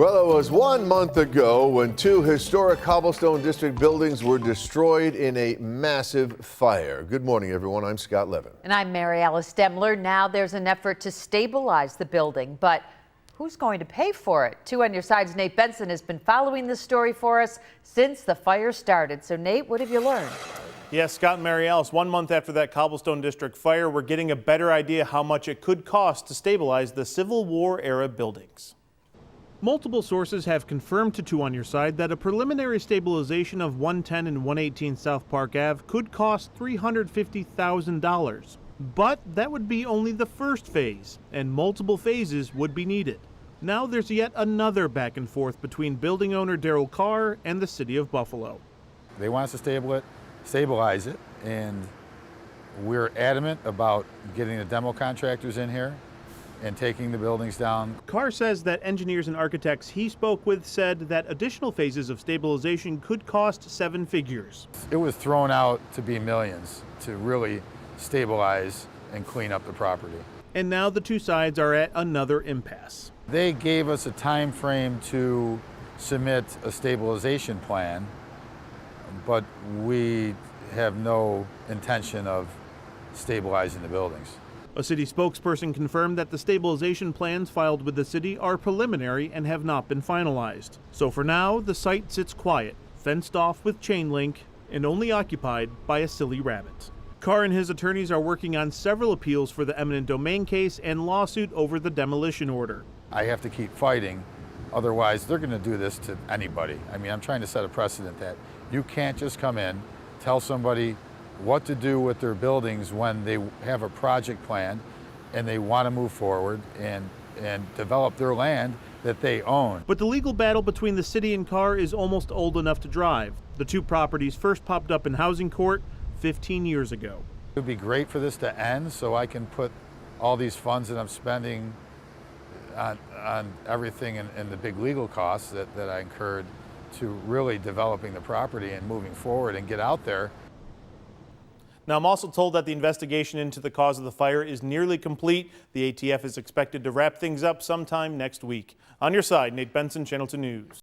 Well, it was 1 month ago when two historic Cobblestone District buildings were destroyed in a massive fire. Good morning, everyone. I'm Scott Levin. And I'm Mary Alice Demler. Now there's an effort to stabilize the building, but who's going to pay for it? 2 on Your Side's Nate Benson has been following this story for us since the fire started. So Nate, what have you learned? Yes, Scott and Mary Alice, 1 month after that Cobblestone District fire, we're getting a better idea how much it could cost to stabilize the Civil War era buildings. Multiple sources have confirmed to 2 on Your Side that a preliminary stabilization of 110 and 118 South Park Ave could cost $350,000. But that would be only the first phase, and multiple phases would be needed. Now there's yet another back and forth between building owner Darrell Carr and the city of Buffalo. They want us to stabilize it, and we're adamant about getting the demo contractors in here and taking the buildings down. Carr says that engineers and architects he spoke with said that additional phases of stabilization could cost 7 figures. It was thrown out to be millions to really stabilize and clean up the property. And now the two sides are at another impasse. They gave us a time frame to submit a stabilization plan, but we have no intention of stabilizing the buildings. A city spokesperson confirmed that the stabilization plans filed with the city are preliminary and have not been finalized. So for now, the site sits quiet, fenced off with chain link, and only occupied by a silly rabbit. Carr and his attorneys are working on several appeals for the eminent domain case and lawsuit over the demolition order. I have to keep fighting, otherwise they're going to do this to anybody. I mean, I'm trying to set a precedent that you can't just come in, tell somebody what to do with their buildings when they have a project plan and they want to move forward and develop their land that they own. But the legal battle between the city and Carr is almost old enough to drive. The two properties first popped up in housing court 15 years ago. It would be great for this to end so I can put all these funds that I'm spending on everything and the big legal costs that I incurred to really developing the property and moving forward and get out there. Now, I'm also told that the investigation into the cause of the fire is nearly complete. The ATF is expected to wrap things up sometime next week. On Your Side, Nate Benson, Channel 2 News.